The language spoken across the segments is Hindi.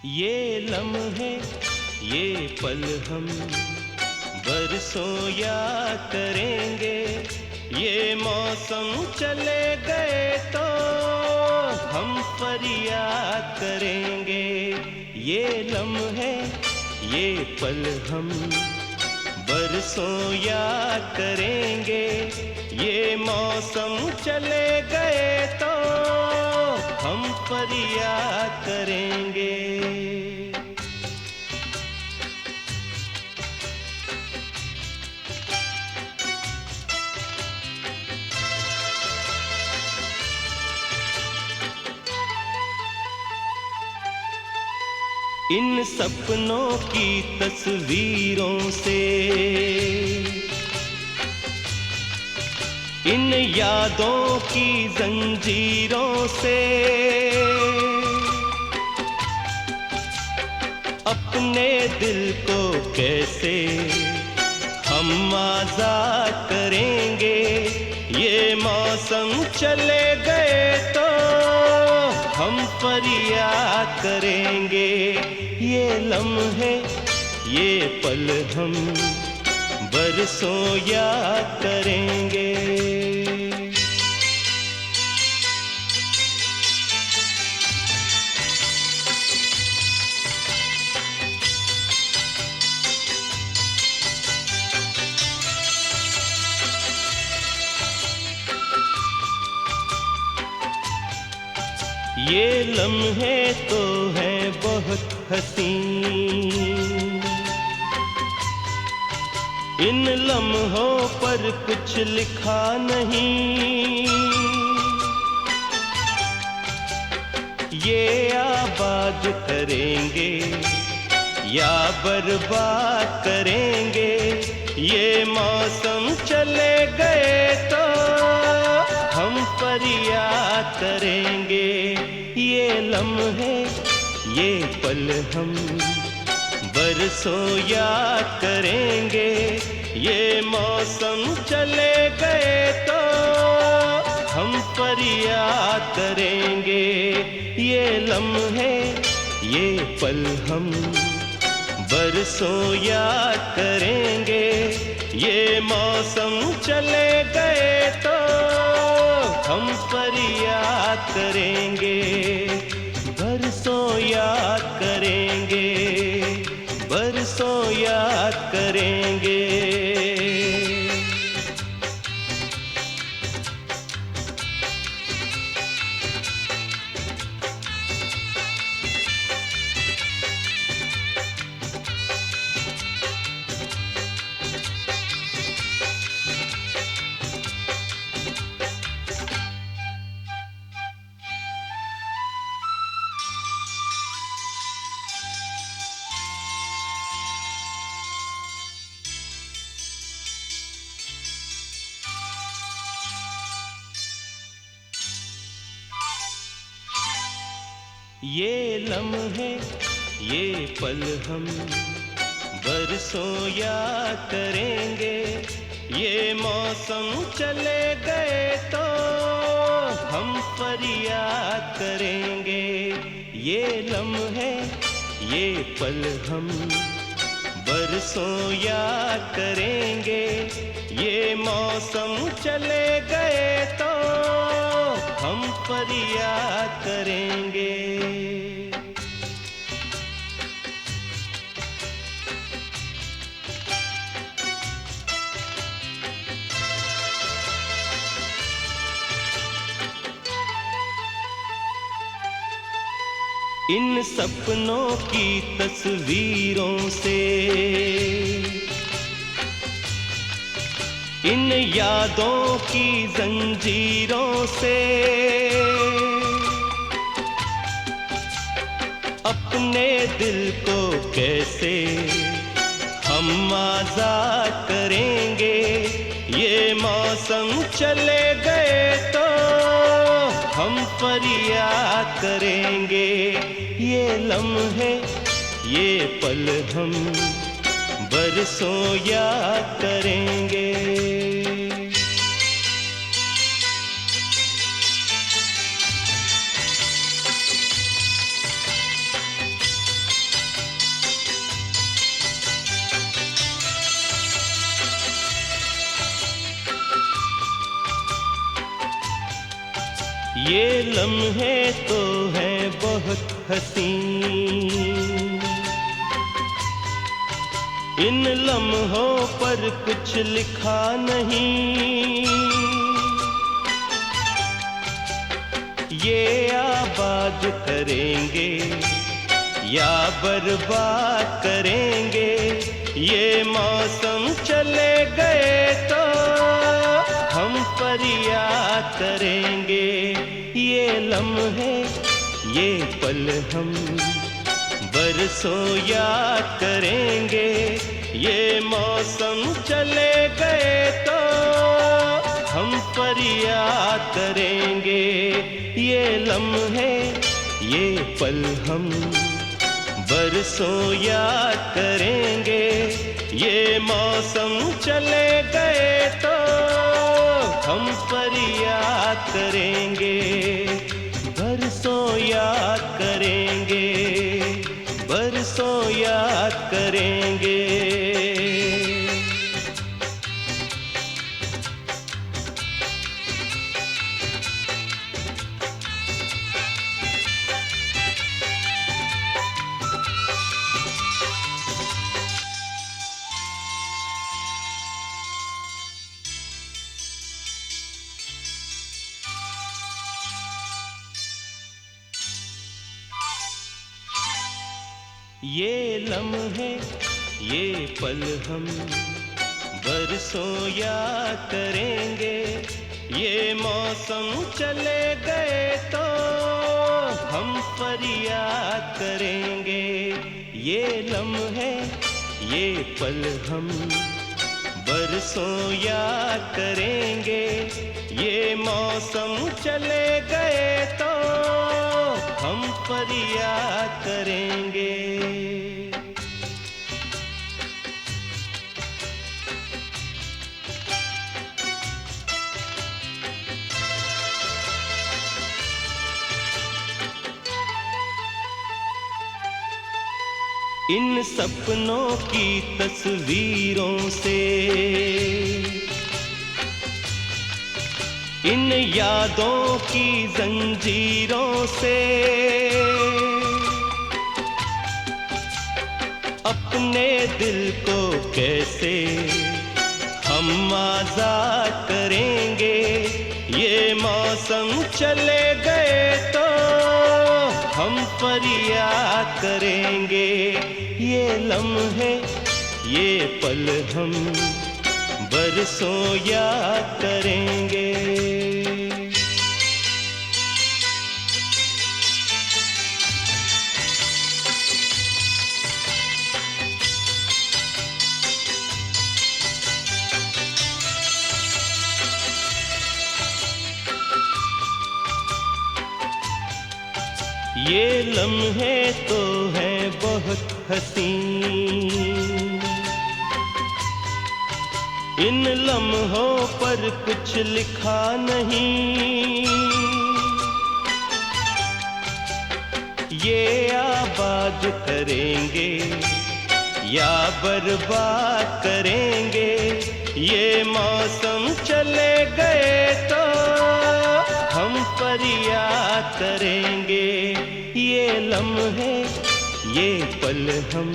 ये लम्हे ये पल हम बरसों याद करेंगे। ये मौसम चले गए तो हम फरियाद करेंगे। ये लम्हे ये पल हम बरसों याद करेंगे। ये मौसम चले गए तो हम फरियाद करेंगे। इन सपनों की तस्वीरों से, इन यादों की जंजीरों से अपने दिल को कैसे हम आजाद करेंगे। ये मौसम चले गए तो हम फरियाद करेंगे। ये लम्हे ये पल हम बरसों याद करेंगे। ये लम्हे तो हैं बहुत हसीन, इन लम्हों पर कुछ लिखा नहीं। ये आबाद करेंगे या बर्बाद करेंगे। ये मौसम चले गए तो हम फरियाद करेंगे। ये लम्हे ये पल हम बरसों याद करेंगे। ये मौसम चले गए तो हम फरियाद करेंगे। ये लम्हे ये पल हम बरसों याद करेंगे। ये मौसम चले गए तो हम फरियाद करेंगे। बरसों याद करेंगे, बरसों याद करेंगे। ये लम्हे ये पल हम बरसों याद करेंगे। ये मौसम चले गए तो हम फरियाद करेंगे। ये लम्हे ये पल हम बरसों याद करेंगे। ये मौसम चले गए तो हम फरियाद करेंगे। इन सपनों की तस्वीरों से, इन यादों की जंजीरों से अपने दिल को कैसे हम आजाद करेंगे। ये मौसम चले गए तो हम फरियाद करेंगे। ये लम्हे ये पल हम बरसों याद करेंगे। ये लम्हे तो हैं बहुत हसीन, इन लम्हों पर कुछ लिखा नहीं। ये आबाद करेंगे या बर्बाद करेंगे, ये मौसम चले गए तो हम फरियाद करेंगे। ये लम्हे ये पल हम बरसों याद करेंगे, ये मौसम चले गए तो हम फरियाद करेंगे। ये लम्हे ये पल हम बरसों याद करेंगे, ये मौसम चले गए तो हम फरियाद करेंगे। बरसों याद करेंगे, बरसों याद करेंगे। ये लम्हे ये पल हम बरसों याद करेंगे, ये मौसम चले गए तो हम फरियाद करेंगे। ये लम्हे ये पल हम बरसों याद करेंगे, ये मौसम चले गए तो हम फरियाद करेंगे। इन सपनों की तस्वीरों से, इन यादों की जंजीरों से अपने दिल को कैसे हम आजाद करेंगे। ये मौसम चले गए तो हम फरियाद करेंगे। ये लम्हे ये पल हम बरसों याद करेंगे। ये लम्हे तो हैं बहुत हसीन, इन लम्हों पर कुछ लिखा नहीं। ये आबाद करेंगे या बर्बाद करेंगे, ये मौसम चले गए तो हम फरियाद करेंगे। ये लम्हे ये पल हम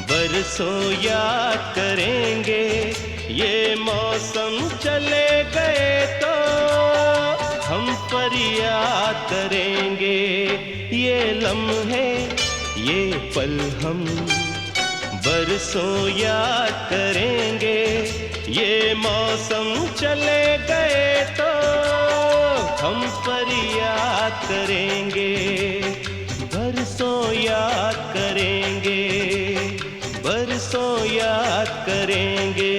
बरसों याद करेंगे, ये मौसम चले गए तो हम फरियाद करेंगे। ये लम्हे ये पल हम बरसों याद करेंगे, ये मौसम चले गए तो हम फरियाद करेंगे। बरसों याद करेंगे, बरसों याद करेंगे।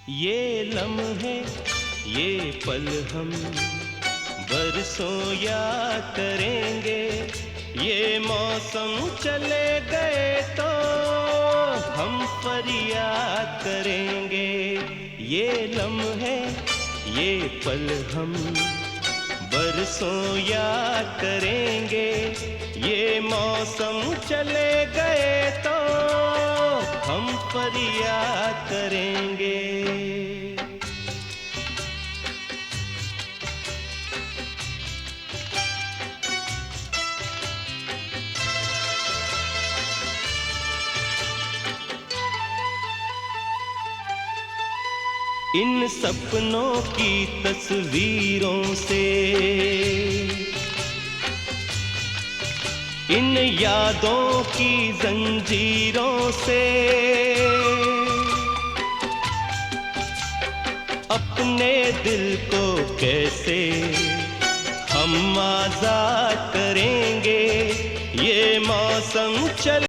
ये लम्हे ये पल हम बरसों याद करेंगे। ये मौसम चले गए तो हम फरियाद करेंगे। ये लम्हे ये पल हम बरसों याद करेंगे। ये मौसम चले गए तो हम फरियाद करेंगे। इन सपनों की तस्वीरों से, इन यादों की जंजीरों से अपने दिल को कैसे हम आजाद करेंगे। ये मौसम चल